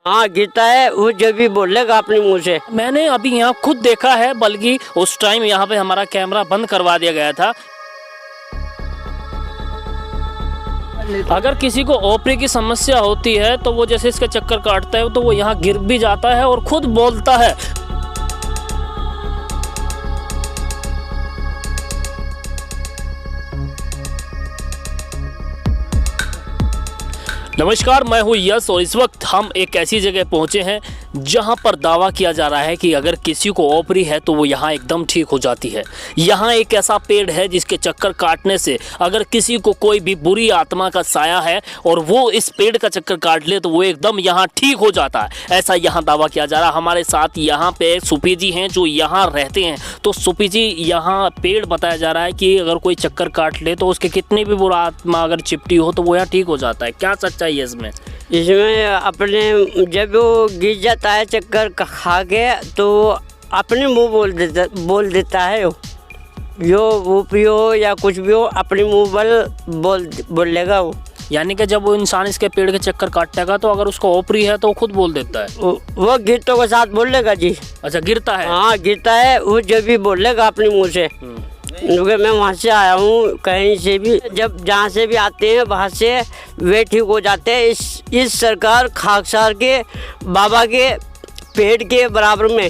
हाँ गिरता है, वो जब भी बोलेगा अपने मुंह से। मैंने अभी यहाँ खुद देखा है, बल्कि उस टाइम यहाँ पे हमारा कैमरा बंद करवा दिया गया था। अगर किसी को ओपरी की समस्या होती है तो वो जैसे इसका चक्कर काटता है तो वो यहाँ गिर भी जाता है और खुद बोलता है। नमस्कार, मैं हूँ यश और इस वक्त हम एक ऐसी जगह पहुँचे हैं जहाँ पर दावा किया जा रहा है कि अगर किसी को ओपरी है तो वो यहाँ एकदम ठीक हो जाती है। यहाँ एक ऐसा पेड़ है जिसके चक्कर काटने से अगर किसी को कोई भी बुरी आत्मा का साया है और वो इस पेड़ का चक्कर काट ले तो वो एकदम यहाँ ठीक हो जाता है, ऐसा यहाँ दावा किया जा रहा है। हमारे साथ यहाँ पे सुपी जी हैं जो यहाँ रहते हैं। तो सुपी जी, यहाँ पेड़ बताया जा रहा है कि अगर कोई चक्कर काट ले तो उसके कितनी भी बुरा आत्मा अगर चिपटी हो तो वो यहाँ ठीक हो जाता है। क्या सच्चाई है इसमें? इसमें अपने जब वो गिर जाता है चक्कर खा के तो अपने मुंह बोल देता है। वो पियो या कुछ भी हो, अपने मुंह बोलेगा वो। यानी कि जब वो इंसान इसके पेड़ के चक्कर काटेगा तो अगर उसको ओपरी है तो वो खुद बोल देता है। वो गिरतों के साथ बोलेगा जी। अच्छा, गिरता है? हाँ गिरता है, वो जब भी बोलेगा अपने मुंह से। क्योंकि मैं वहाँ से आया हूँ, कहीं से भी जब जहाँ से भी आते हैं वहाँ से वे ठीक हो जाते हैं। इस सरकार खाकसार के बाबा के पेड़ के बराबर में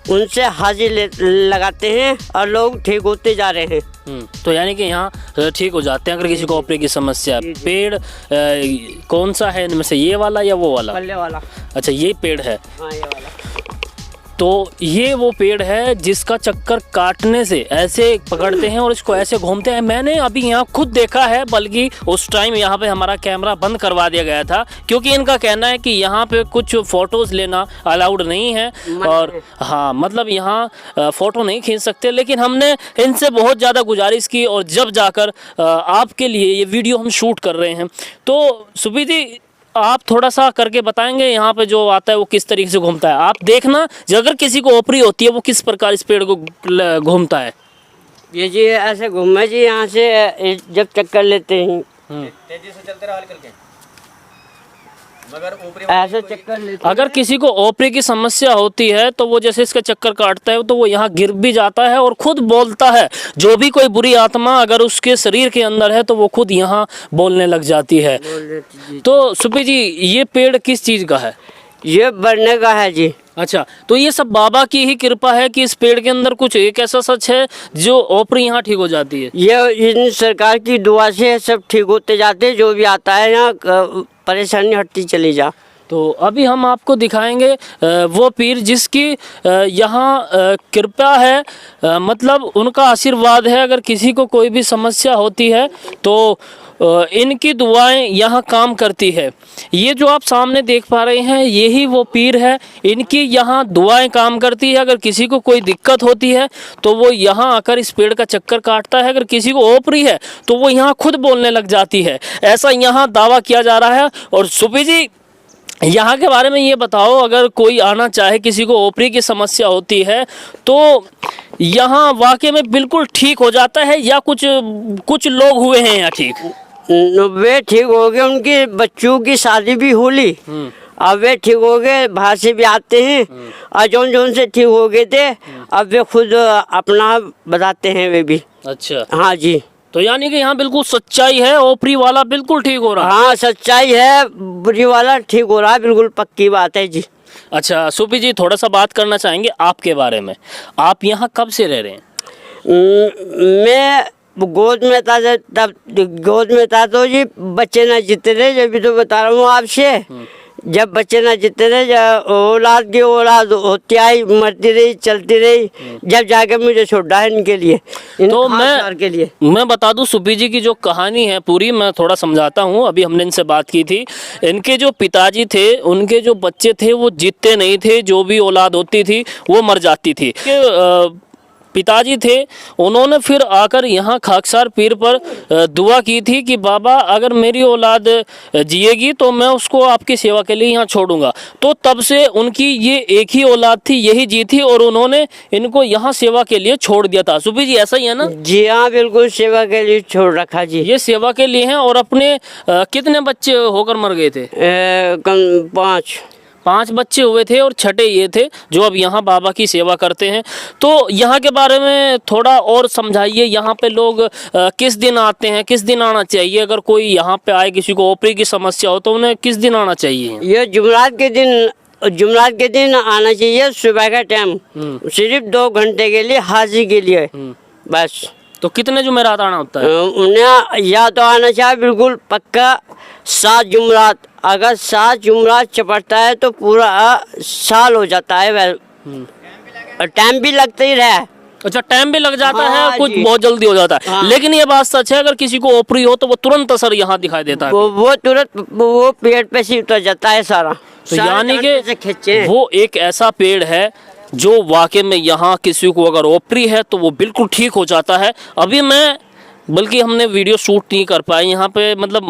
उनसे हाजिर लगाते हैं और लोग ठीक होते जा रहे हैं। तो यानी कि यहाँ ठीक हो जाते हैं अगर किसी को ओपरी की समस्या है। पेड़ कौन सा है इनमें से, ये वाला या वो वाला? पल्ले वाला। अच्छा, ये पेड़ है। हाँ, ये वाला। तो ये वो पेड़ है जिसका चक्कर काटने से ऐसे पकड़ते हैं और इसको ऐसे घूमते हैं। मैंने अभी यहाँ खुद देखा है, बल्कि उस टाइम यहाँ पे हमारा कैमरा बंद करवा दिया गया था क्योंकि इनका कहना है कि यहाँ पे कुछ फ़ोटोज़ लेना अलाउड नहीं है। और हाँ, मतलब यहाँ फ़ोटो नहीं खींच सकते। लेकिन हमने इनसे बहुत ज़्यादा गुजारिश की और जब जाकर आपके लिए ये वीडियो हम शूट कर रहे हैं। तो सुपी जी, आप थोड़ा सा करके बताएंगे यहाँ पे जो आता है वो किस तरीके से घूमता है? आप देखना, अगर किसी को ओपरी होती है वो किस प्रकार इस पेड़ को घूमता है। ये जी ऐसे घूमे जी, यहाँ से जब चक्कर लेते हैं तेजी से चलते रहा हल्के हल्के, मगर ऊपरी ऐसे चक्कर लेते। अगर किसी को ओपरी की समस्या होती है तो वो जैसे इसका चक्कर काटता है तो वो यहाँ गिर भी जाता है और खुद बोलता है। जो भी कोई बुरी आत्मा अगर उसके शरीर के अंदर है तो वो खुद यहाँ बोलने लग जाती है। तो सुपी जी, ये पेड़ किस चीज़ का है? ये बढ़ने का है जी। अच्छा, तो ये सब बाबा की ही कृपा है कि इस पेड़ के अंदर कुछ एक ऐसा सच है जो ओपरी यहाँ ठीक हो जाती है? ये इन सरकार की दुआ से सब ठीक होते जाते हैं। जो भी आता है यहाँ परेशानी हटती चली जा। तो अभी हम आपको दिखाएंगे वो पीर जिसकी यहाँ कृपा है, मतलब उनका आशीर्वाद है। अगर किसी को कोई भी समस्या होती है तो इनकी दुआएं यहाँ काम करती है। ये जो आप सामने देख पा रहे हैं यही वो पीर है, इनकी यहाँ दुआएं काम करती है। अगर किसी को कोई दिक्कत होती है तो वो यहाँ आकर इस पेड़ का चक्कर काटता है। अगर किसी को ओपरी है तो वो यहाँ खुद बोलने लग जाती है, ऐसा यहाँ दावा किया जा रहा है। और सुपी जी, यहाँ के बारे में ये बताओ, अगर कोई आना चाहे, किसी को ओपरी की समस्या होती है तो यहाँ वाकई में बिल्कुल ठीक हो जाता है या कुछ लोग हुए हैं यहाँ ठीक? वे ठीक हो गए, उनके बच्चों की शादी भी होली, अब वे ठीक हो गए, बाहर से भी आते हैं और जौन से ठीक हो गए थे अब वे खुद अपना बताते हैं वे भी। अच्छा, हाँ जी। तो यानी कि यहाँ बिल्कुल सच्चाई है, ओपरी वाला बिल्कुल ठीक हो रहा है। हाँ सच्चाई है, बुरी वाला ठीक हो रहा है, बिल्कुल पक्की बात है जी। अच्छा सुपी जी, थोड़ा सा बात करना चाहेंगे आपके बारे में। आप यहाँ कब से रह रहे हैं? मैं गोद में था, तब गोद में था तो जी बच्चे ना जीते रहे, जब भी तो बता रहा हूँ आपसे। जब बच्चे ना जीते रहे, जब औलाद की औलाद होती आई, मरती रही, चलती रही, जब जाके मुझे छोड़ा है इनके लिए, तो मैं बता दूं सुपी जी की जो कहानी है पूरी, मैं थोड़ा समझाता हूं। अभी हमने इनसे बात की थी, इनके जो पिताजी थे उनके जो बच्चे थे वो जीते नहीं थे, जो भी औलाद होती थी वो मर जाती थी। पिताजी थे, उन्होंने फिर आकर यहाँ खाकसार पीर पर दुआ की थी कि बाबा अगर मेरी औलाद जिएगी तो मैं उसको आपकी सेवा के लिए यहाँ छोड़ूंगा। तो तब से उनकी ये एक ही औलाद थी, यही जी थी, और उन्होंने इनको यहाँ सेवा के लिए छोड़ दिया था। सुपी जी ऐसा ही है ना? जी हाँ बिल्कुल, सेवा के लिए छोड़ रखा जी। ये सेवा के लिए हैं। और अपने कितने बच्चे होकर मर गए थे? 5। 5 बच्चे हुए थे और छठे ये थे जो अब यहाँ बाबा की सेवा करते हैं। तो यहाँ के बारे में थोड़ा और समझाइए, यहाँ पे लोग किस दिन आते हैं, किस दिन आना चाहिए? अगर कोई यहाँ पे आए, किसी को ओपरी की समस्या हो तो उन्हें किस दिन आना चाहिए? ये जुमेरात के दिन आना चाहिए, सुबह का टाइम, सिर्फ 2 घंटे के लिए, हाजिरी के लिए बस। तो कितने जुमेरात आना होता है? उन्हें या तो आना चाहिए बिल्कुल पक्का 7 जुमेरात। अगर 7 जुमेरात चपटता है तो पूरा साल हो जाता है। टाइम भी लगता ही रहा। अच्छा, टाइम भी लग जाता है और कुछ जी। बहुत जल्दी हो जाता है। हाँ। लेकिन ये बात सच है, अगर किसी को ओपरी हो तो वो तुरंत असर यहाँ दिखाई देता है। वो तुरंत वो पेड़ पे से उतर जाता है सारा। तो यानी से खींचे कि वो एक ऐसा पेड़ है जो वाकई में यहाँ किसी को अगर ओपरी है तो वो बिल्कुल ठीक हो जाता है। अभी मैं बल्कि हमने वीडियो शूट नहीं कर पाए यहाँ पे, मतलब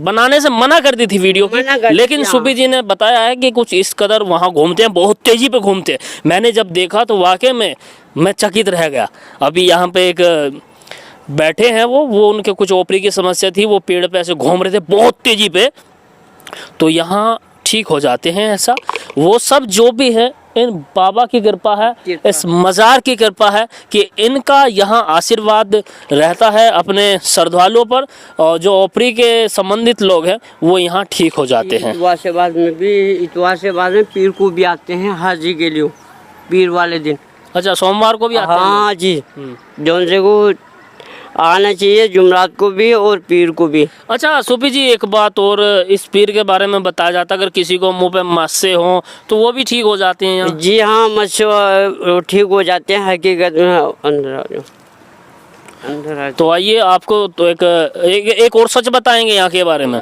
बनाने से मना कर दी थी वीडियो की, लेकिन सुबी जी ने बताया है कि कुछ इस कदर वहाँ घूमते हैं, बहुत तेजी पे घूमते हैं। मैंने जब देखा तो वाकई में मैं चकित रह गया। अभी यहाँ पे एक बैठे हैं वो उनके कुछ ओपरी की समस्या थी, वो पेड़ पे ऐसे घूम रहे थे बहुत तेजी पे, तो यहाँ ठीक हो जाते हैं। ऐसा वो सब जो भी है इन बाबा की कृपा है, इस मज़ार की कृपा है कि इनका यहाँ आशीर्वाद रहता है अपने श्रद्धालुओं पर, और जो ओपरी के संबंधित लोग हैं वो यहाँ ठीक हो जाते हैं। इतवार से बाद में पीर को भी आते हैं हाजिरी के लिए, पीर वाले दिन। अच्छा, सोमवार को भी आते हैं? हाँ जी, जौन से को आना चाहिए, जुमरात को भी और पीर को भी। अच्छा सुपी जी, एक बात और, इस पीर के बारे में बताया जाता है अगर किसी को मुंह पे मस्से हो तो वो भी ठीक हो जाते हैं यहाँ? जी हाँ, मस्से ठीक हो जाते हैं हकीकत में। अंदर आ जाओ, अंदर आ तो आइए, आपको तो एक और सच बताएंगे यहाँ के बारे में।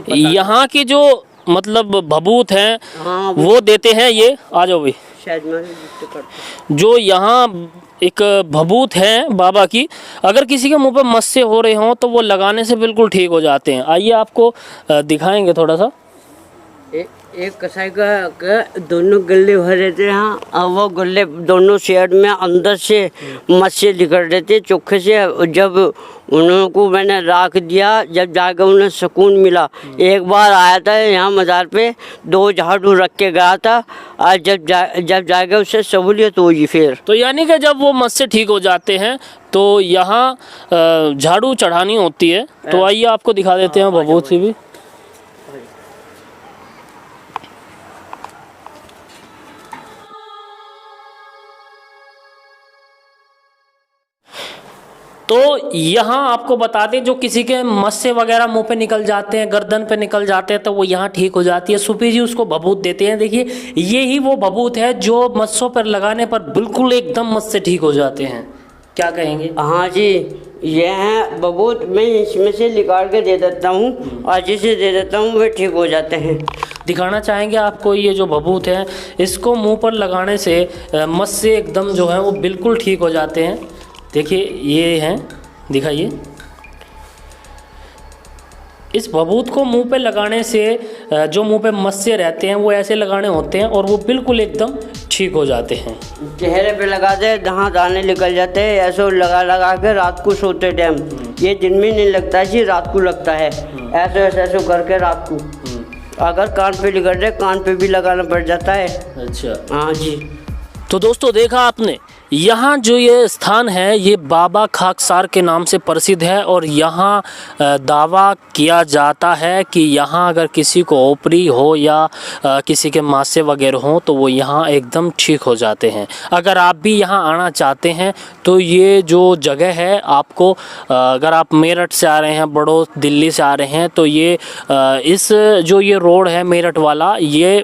यहाँ की जो मतलब भभूत हैं, हाँ, वो देते हैं ये, आ जाओ भाई, जो यहाँ एक भभूत है बाबा की, अगर किसी के मुंह पे मस्से हो रहे हों तो वो लगाने से बिल्कुल ठीक हो जाते हैं। आइए आपको दिखाएंगे थोड़ा सा। एक कसाई का दोनों गले भर रहते हैं, और वो गले दोनों साइड में अंदर से मस्से निकल रहे थे चोखे से। जब उनको मैंने राख दिया, जब जाकर उन्हें सुकून मिला। एक बार आया था यहाँ मज़ार पे, 2 झाड़ू रख के गया था, और जब जाकर उससे सहूलियत हुई फिर। तो यानी कि जब वो मस्से ठीक हो जाते हैं तो यहाँ झाड़ू चढ़ानी होती है। तो आइए आपको दिखा देते हैं भभूत सी भी। तो यहाँ आपको बता दें, जो किसी के मस्से वगैरह मुंह पे निकल जाते हैं, गर्दन पे निकल जाते हैं, तो वो यहाँ ठीक हो जाती है। सुपी जी उसको भभूत देते हैं। देखिए, ये ही वो भभूत है जो मस्सों पर लगाने पर बिल्कुल एकदम मस्से ठीक हो जाते हैं। क्या कहेंगे? हाँ जी, ये है भभूत, मैं इसमें से निकाल के दे देता हूँ और जिसे दे देता हूँ वे ठीक हो जाते हैं। दिखाना चाहेंगे आपको, ये जो भभूत है इसको मुँह पर लगाने से मस्से एकदम जो है वो बिल्कुल ठीक हो जाते हैं। देखिए ये हैं, दिखाइए। इस भभूत को मुंह पे लगाने से जो मुंह पे मस्से रहते हैं वो ऐसे लगाने होते हैं और वो बिल्कुल एकदम ठीक हो जाते हैं। चेहरे पे लगा दे, जहाँ दाने निकल जाते हैं, ऐसे लगा के रात को सोते टाइम। ये दिन में नहीं लगता है जी, रात को लगता है। ऐसे करके रात को, अगर कान पे निकल जाए कान पे भी लगाना पड़ जाता है। अच्छा, हाँ जी। तो दोस्तों देखा आपने, यहाँ जो ये स्थान है ये बाबा खाकसार के नाम से प्रसिद्ध है, और यहाँ दावा किया जाता है कि यहाँ अगर किसी को ओपरी हो या किसी के मासे वगैरह हो तो वो यहाँ एकदम ठीक हो जाते हैं। अगर आप भी यहाँ आना चाहते हैं तो ये जो जगह है, आपको अगर आप मेरठ से आ रहे हैं, बड़ौद दिल्ली से आ रहे हैं, तो ये इस जो ये रोड है मेरठ वाला, ये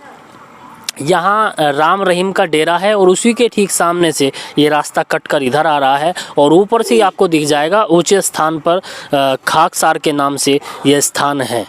यहाँ राम रहीम का डेरा है, और उसी के ठीक सामने से ये रास्ता कट कर इधर आ रहा है, और ऊपर से ही आपको दिख जाएगा ऊंचे स्थान पर खाकसार के नाम से ये स्थान है।